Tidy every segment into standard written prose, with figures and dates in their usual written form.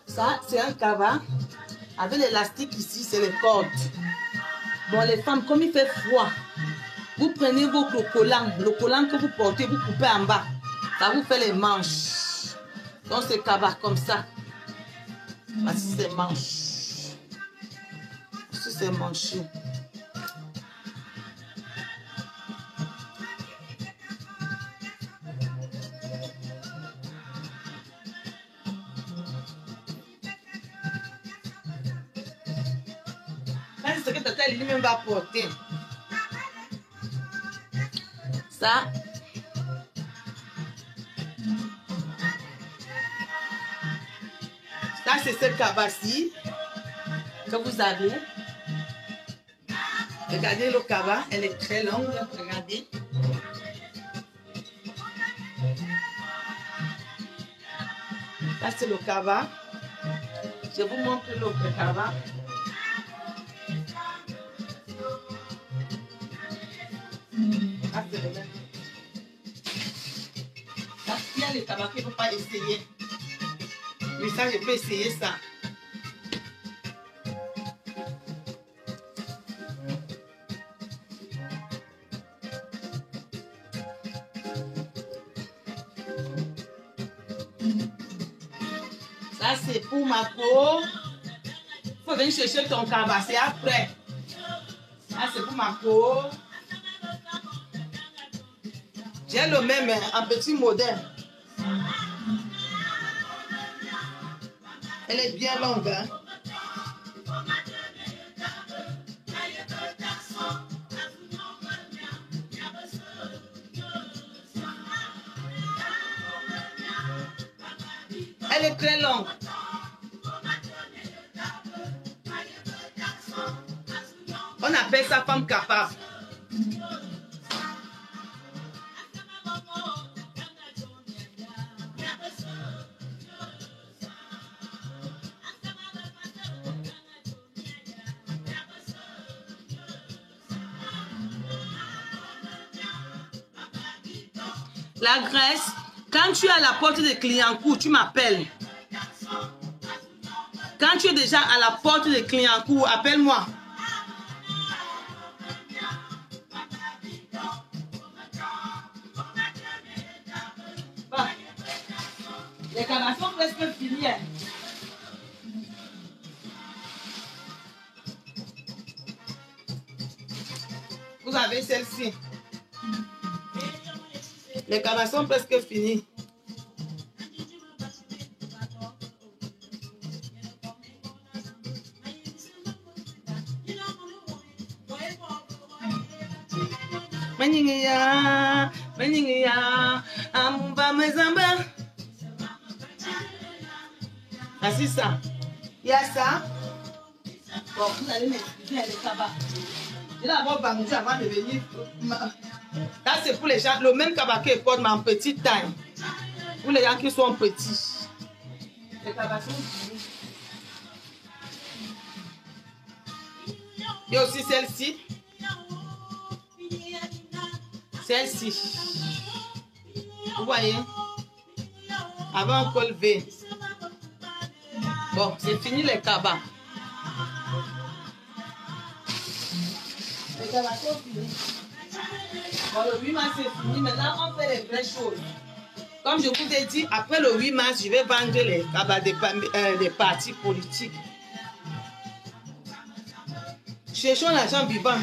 Ça, c'est un cabas. Avec l'élastique ici, c'est les cordes. Bon, les femmes, comme il fait froid, vous prenez votre collant, le collant que vous portez, vous coupez en bas. Ça vous fait les manches. Donc, c'est cabas comme ça. Voici c'est manches. Voici c'est manché. C'est ce que Tata lui-même va porter. Ça. Ça, c'est ce cabas-ci que vous avez. Regardez le cabas, elle est très longue. Regardez. Ça, c'est le cabas. Je vous montre l'autre cabas. Ah, c'est le même. Là, il y a les cabas qu'il ne faut pas essayer. Mais ça, je peux essayer ça. Ça, c'est pour ma peau. Il faut venir chercher ton cabas, c'est après. Ça, c'est pour ma peau. J'ai le même, un petit modèle. Elle est bien longue. Hein? Elle est très longue. On appelle ça femme capable. La graisse, quand tu es à la porte des Clignancourt, tu m'appelles. Quand tu es déjà à la porte des Clignancourt, appelle-moi. Bon. Les cabas sont presque finis. Vous avez celle-ci. Les cabas sont presque finis. Maniya, maniya, amumba mezamba. Ah, c'est ça. Il y a ça. Bon, vous allez m'expliquer les cabas. Je vais d'abord vendu avant de venir. Là, c'est pour les gens, le même cabas que porte, mais en petite taille. Pour les gens qui sont petits. Les cabas sont finis. Il y a aussi celle-ci. Celle-ci. Vous voyez? Avant un col V. Bon, c'est fini les cabas. Les cabas sont finis. Bon, le 8 mars c'est fini. Maintenant, on fait les vraies choses. Comme je vous ai dit, après le 8 mars, je vais vendre les cabas des partis politiques. Cherchons l'argent vivant.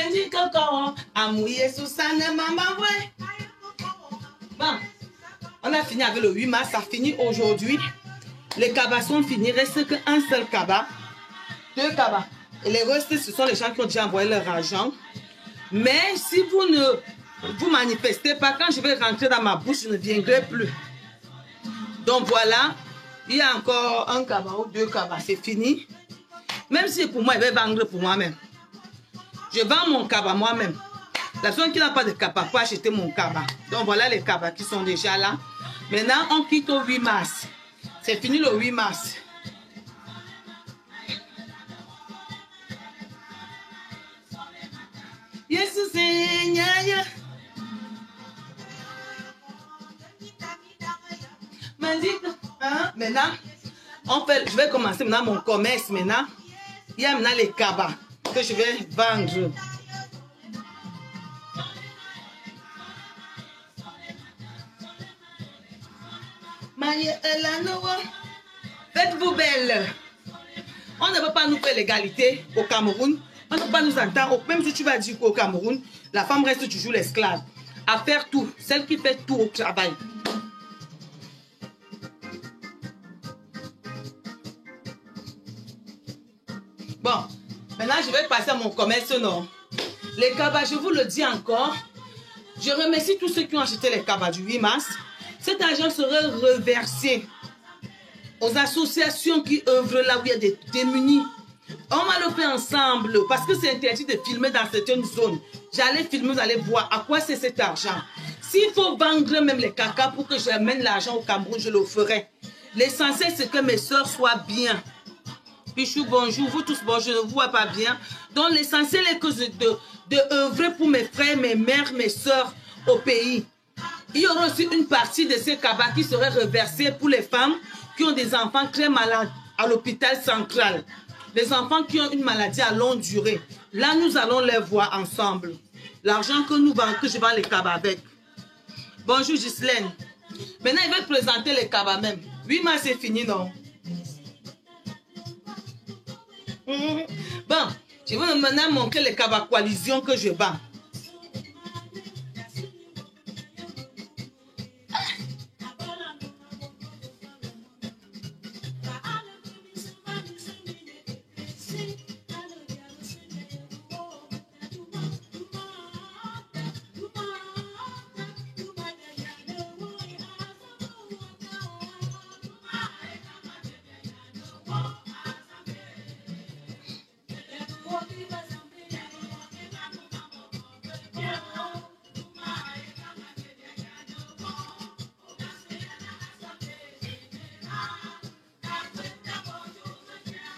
Wendy Coco, Amouye Susane Maman, ouais. Bon, on a fini avec le 8 mars, ça finit aujourd'hui. Les cabas sont finis, il reste qu'un seul cabas, 2 cabas. Et les restes, ce sont les gens qui ont déjà envoyé leur argent. Mais si vous ne vous manifestez pas, quand je vais rentrer dans ma bouche, je ne viendrai plus. Donc voilà, il y a encore un cabas ou 2 cabas, c'est fini. Même si pour moi, je vais vendre pour moi-même. Je vends mon cabas moi-même. La personne qui n'a pas de cabas peut acheter mon cabas. Donc voilà les cabas qui sont déjà là. Maintenant, on quitte au 8 mars. C'est fini le 8 mars. Yes, Seigneur. Maintenant, je vais commencer maintenant mon commerce maintenant. Il y a maintenant les cabas que je vais vendre. Faites-vous belle. On ne peut pas nous faire l'égalité au Cameroun. On ne peut pas nous entendre. Même si tu vas dire qu'au Cameroun, la femme reste toujours l'esclave. À faire tout. Celle qui fait tout au travail. Bon, maintenant je vais passer à mon commerce, non? Les cabas, je vous le dis encore. Je remercie tous ceux qui ont acheté les cabas du 8 mars. Cet argent serait reversé aux associations qui œuvrent là où il y a des démunis. On va le faire ensemble parce que c'est interdit de filmer dans certaines zones. J'allais filmer, vous allez voir à quoi c'est cet argent. S'il faut vendre même les caca pour que j'amène l'argent au Cameroun, je le ferai. L'essentiel, c'est que mes soeurs soient bien. Pichou, bonjour. Vous tous, bon, je ne vous vois pas bien. Donc, l'essentiel est que de œuvrer pour mes frères, mes mères, mes soeurs au pays. Il y aura aussi une partie de ces cabas qui serait reversée pour les femmes qui ont des enfants très malades à l'hôpital central. Les enfants qui ont une maladie à longue durée. Là, nous allons les voir ensemble. L'argent que nous vendons, que je vends les cabas avec. Bonjour Ghislaine. Maintenant, il va te présenter les cabas même. 8 mars, c'est fini, non? Bon, je vais maintenant montrer les cabas coalition que je vends.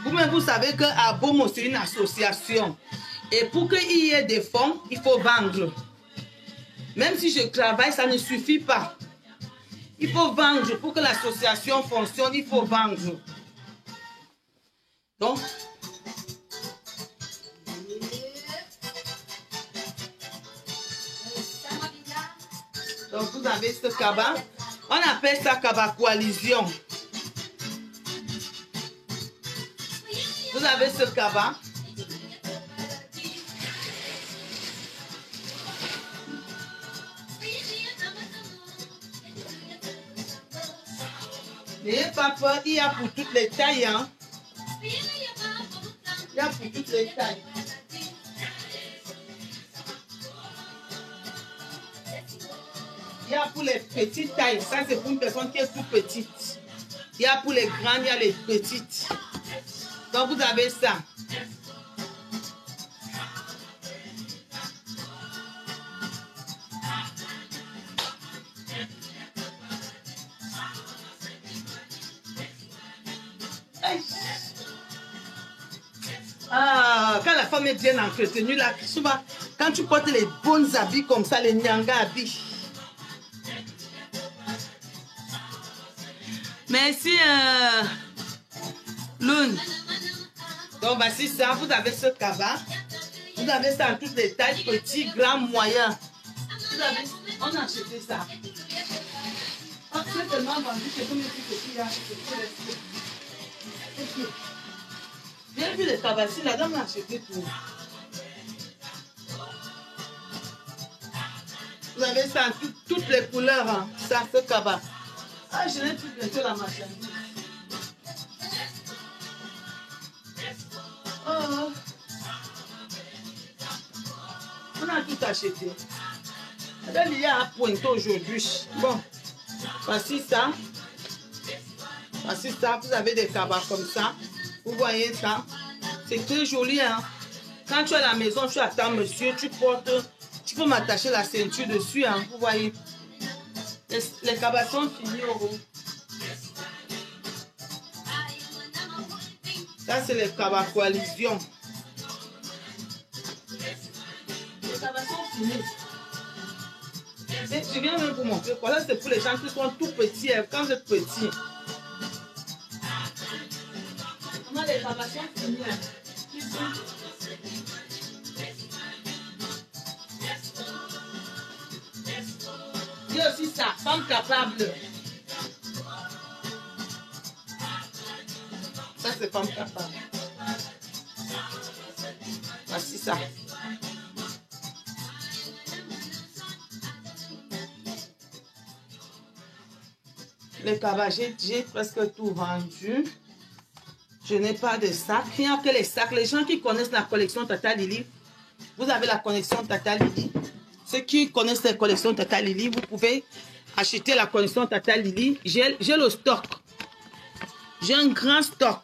Vous-même, vous savez que Abomo, c'est une association. Et pour qu'il y ait des fonds, il faut vendre. Même si je travaille, ça ne suffit pas. Il faut vendre. Pour que l'association fonctionne, il faut vendre. Donc, vous avez ce cabas. On appelle ça cabas coalition. Vous avez ce cabas. N'ayez pas peur, il y a pour toutes les tailles. Hein? Il y a pour toutes les tailles. Il y a pour les petites tailles. Ça, c'est pour une personne qui est toute petite. Il y a pour les grandes, il y a les petites. Donc, vous avez ça. Ah, quand la femme est bien entretenue, là, souvent, quand tu portes les bons habits comme ça, les nyanga habits. Merci, Lune. Donc, voici ça. Vous avez ce cabas. Vous avez ça en toutes les tailles, petits, grands, moyens. Vous avez, on a acheté ça. C'est tellement vendu que comme les petits, là, bien vu les cabas, la dame a acheté tout. avez ça en toutes les couleurs. Hein. Ça, ce cabas. Ah, je n'ai plus bientôt la marchandise. Oh. On a tout acheté. Il y a un pointeau aujourd'hui. Bon, voici ça. Voici ça. Vous avez des cabas comme ça. Vous voyez ça. C'est très joli. Hein? Quand tu es à la maison, tu attends monsieur, tu portes, tu peux m'attacher la ceinture dessus. Hein? Vous voyez. Les cabas sont finis au haut. Ça, c'est les cabas coalition. Les cabas sont finis. Je viens même pour montrer quoi. Ça, c'est pour les gens qui sont tout petits. Quand vous êtes petit. Comment les cabas sont finis. Il y a aussi ça, femme capable. Ça, c'est femme capable. Voici ça. Les cabas, j'ai presque tout vendu. Je n'ai pas de sacs. Il n'y a que les sacs. Les gens qui connaissent la collection Tata Lily, vous avez la collection Tata Lily. Ceux qui connaissent la collection Tata Lily, vous pouvez acheter la collection Tata Lily. J'ai le stock. J'ai un grand stock.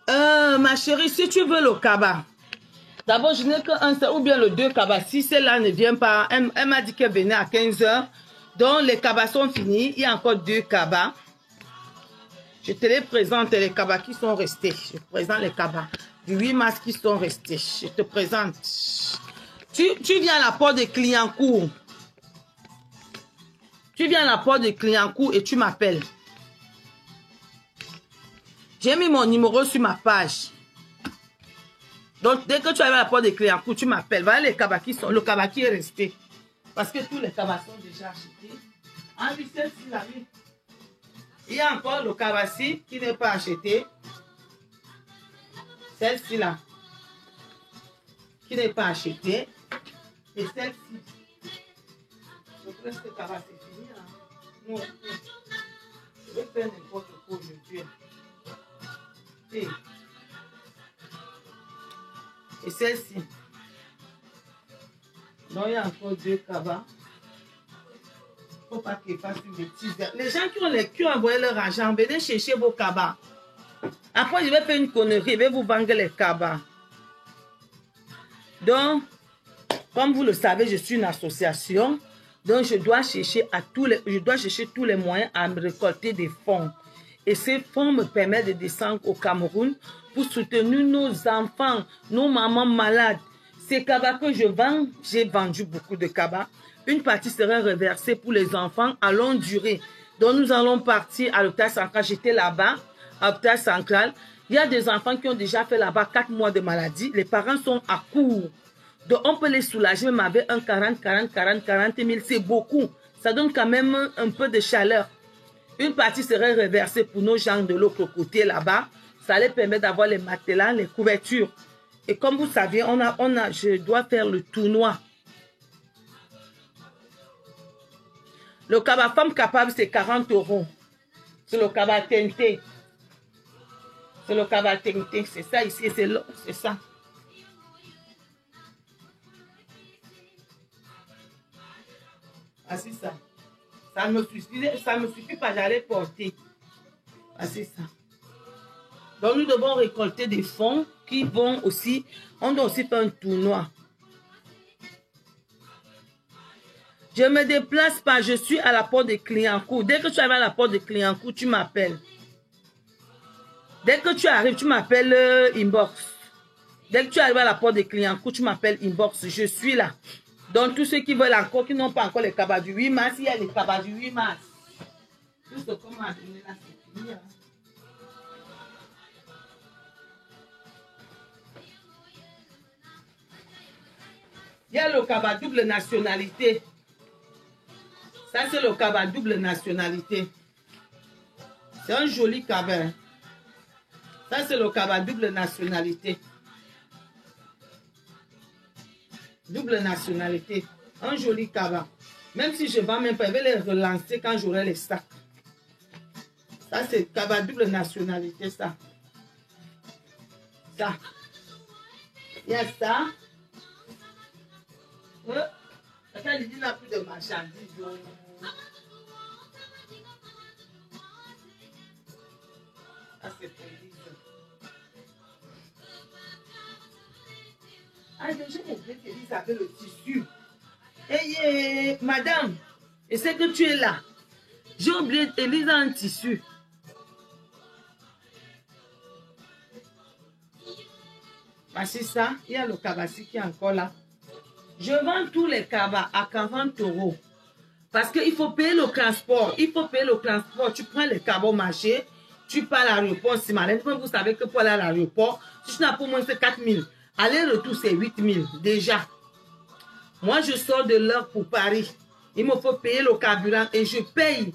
Ma chérie, si tu veux le cabas, d'abord, je n'ai qu'un seul ou bien le deux cabas. Si celle-là ne vient pas, elle m'a dit qu'elle venait à 15 h. Donc, les cabas sont finis. Il y a encore deux cabas. Je te les présente, les cabas qui sont restés. Je te présente les cabas du 8 mars qui sont restés. Je te présente. Tu viens à la porte de Clignancourt. Tu viens à la porte de Clignancourt et tu m'appelles. J'ai mis mon numéro sur ma page. Donc, dès que tu arrives à la porte de Clignancourt, tu m'appelles. Voilà les cabas qui sont, le cabas qui est resté. Parce que tous les cabas sont déjà achetés. En lui, celle-ci, la vie. Il y a encore le cabassi qui n'est pas acheté. Celle-ci là. Qui n'est pas achetée. Et celle-ci. Je pense que le cabas c'est fini. Hein? Non, je vais faire n'importe quoi aujourd'hui. Et celle-ci. Donc il y a encore deux cabas. Faut pas qu'ils fassent une bêtise. Les gens qui ont envoyé leur argent, venez chercher vos cabas. Après, je vais faire une connerie, je vais vous vendre les cabas. Donc, comme vous le savez, je suis une association. Donc, je dois chercher tous les moyens à me récolter des fonds. Et ces fonds me permettent de descendre au Cameroun pour soutenir nos enfants, nos mamans malades. Ces cabas que je vends, j'ai vendu beaucoup de cabas. Une partie serait reversée pour les enfants à longue durée. Donc, nous allons partir à l'hôpital central. J'étais là-bas, à l'hôpital central. Il y a des enfants qui ont déjà fait là-bas 4 mois de maladie. Les parents sont à court. Donc, on peut les soulager, même avec un 40 000. C'est beaucoup. Ça donne quand même un peu de chaleur. Une partie serait reversée pour nos gens de l'autre côté là-bas. Ça les permet d'avoir les matelas, les couvertures. Et comme vous savez, je dois faire le tournoi. Le cabas femme capable, c'est 40 €. C'est le cabas teinté. C'est le cabas teinté. C'est ça ici, c'est ça. Ah, c'est ça. Ça ne me suffit pas, j'allais porter. Ah, c'est ça. Donc, nous devons récolter des fonds qui vont aussi... On doit aussi faire un tournoi. Je me déplace pas, je suis à la porte de Clignancourt. Dès que tu arrives à la porte de Clignancourt, tu m'appelles. Dès que tu arrives, tu m'appelles inbox. Dès que tu arrives à la porte de Clignancourt, tu m'appelles inbox. Je suis là. Donc, tous ceux qui veulent encore, qui n'ont pas encore les cabas du 8 mars, il y a les cabas du 8 mars. Tout ce qu'on m'a donné là, c'est fini. Hein? Il y a le cabas double nationalité. Ça, c'est le cabas double nationalité. C'est un joli cabas. Ça, c'est le cabas double nationalité. Double nationalité. Un joli cabas. Même si je ne vends même pas, je vais les relancer quand j'aurai les sacs. Ça, c'est cabas double nationalité, ça. Ça. Il y a ça. Attends, il n'a plus de marchandises. Ça, c'est pour lui. Ah, j'ai oublié qu'Élise avait le tissu. Hey, madame, je sais que tu es là. J'ai oublié, Élise a un tissu. Voici ça, il y a le cabassi qui est encore là. Je vends tous les cabas à 40 €. Parce qu'il faut payer le transport. Il faut payer le transport. Tu prends les cabas au marché, tu pars à l'aéroport. Si malin, vous savez que pour aller à l'aéroport, si tu n'as pas moins, c'est 4 000. Aller-retour, c'est 8 000 déjà. Moi, je sors de l'heure pour Paris. Il me faut payer le carburant et je paye.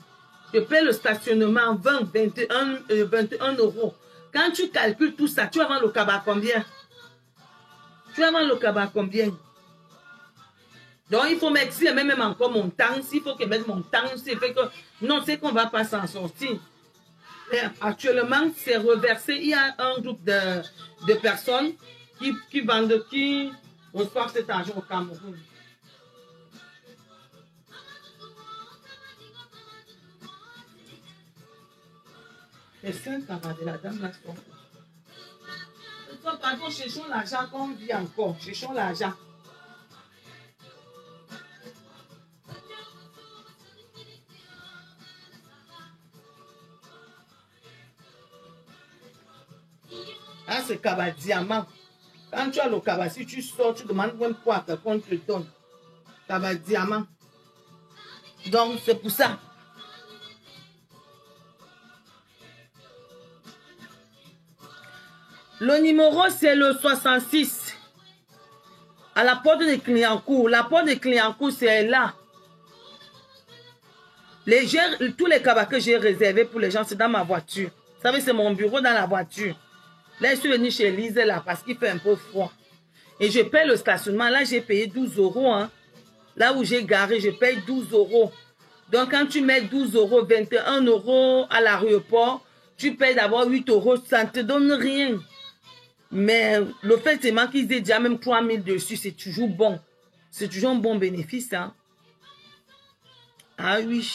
Je paye le stationnement 20, 21 €. Quand tu calcules tout ça, tu vas vendre le cabas combien? Tu vas vendre le cabas combien? Donc, il faut mettre, si même encore mon temps, s'il faut que mette mon temps, c'est fait que, non, c'est qu'on ne va pas s'en sortir. Et actuellement, c'est reversé. Il y a un groupe de personnes qui vendent, qui reçoivent cet argent au Cameroun. Les 5 cabas de la dame là sont. Pardon, cherchons l'argent qu'on vit encore. Cherchons l'argent. Ah, c'est cabas diamant. Quand tu as le cabas, si tu sors, tu demandes même quoi qu'on te donne. Cabas diamant. Donc, c'est pour ça. Le numéro, c'est le 66. À la porte des Clignancourt. La porte des Clignancourt, c'est là. Tous les cabas que j'ai réservés pour les gens, c'est dans ma voiture. Vous savez, c'est mon bureau dans la voiture. Là, je suis venue chez Lise là parce qu'il fait un peu froid. Et je paye le stationnement. Là, j'ai payé 12 €. Hein. Là où j'ai garé, je paye 12 €. Donc, quand tu mets 12 €, 21 € à l'aéroport, tu payes d'abord 8 €. Ça ne te donne rien. Mais le fait qu'ils aient déjà même 3 000 dessus, c'est toujours bon. C'est toujours un bon bénéfice. Hein? Ah oui.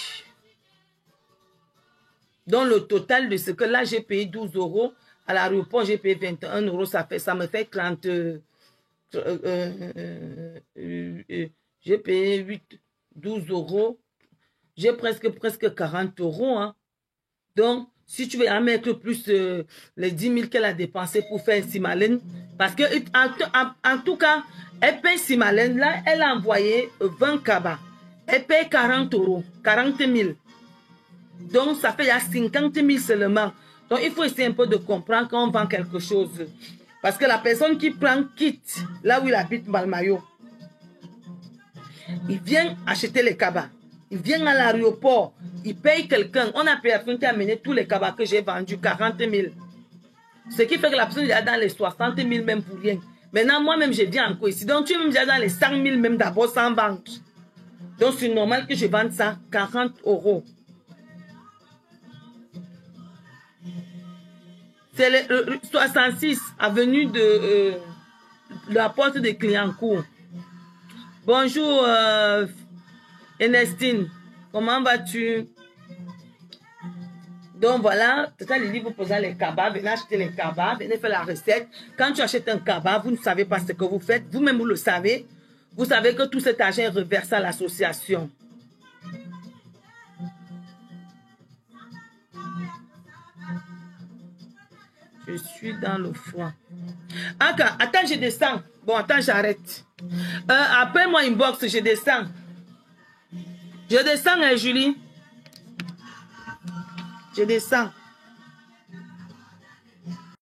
Donc, le total de ce que là, j'ai payé 12 €. À l'aéroport, j'ai payé 21 €. Ça me fait 30... j'ai payé 12 €. J'ai presque 40 €. Hein? Donc, si tu veux en mettre plus les 10 000 qu'elle a dépensé pour faire Simalène, parce que en tout cas, elle paye Simalène, là, elle a envoyé 20 cabas. Elle paye 40 €, 40 000. Donc, ça fait il y a 50 000 seulement. Donc, il faut essayer un peu de comprendre quand on vend quelque chose. Parce que la personne qui prend quitte, là où il habite Malmayo, il vient acheter les cabas. Il vient à l'aéroport, il paye quelqu'un. On a payé la personne qui a amené tous les cabas que j'ai vendus, 40 000. Ce qui fait que la personne est dans les 60 000 même pour rien. Maintenant, moi-même, je viens encore ici. Donc, tu es même déjà dans les 100 000 même d'abord sans vente. Donc, c'est normal que je vende ça 40 €. C'est le 66 avenue de la porte des Clignancourt. Bonjour, Ernestine. Comment vas-tu? Donc voilà, Tata Lily vous posez les cabas, venez acheter les cabas, venez faire la recette. Quand tu achètes un cabas, vous ne savez pas ce que vous faites. Vous-même, vous le savez. Vous savez que tout cet argent est reversé à l'association. Je suis dans le froid. Attends, je descends. Bon, attends, j'arrête. Après moi, inbox, je descends. Je descends, Julie. Je descends.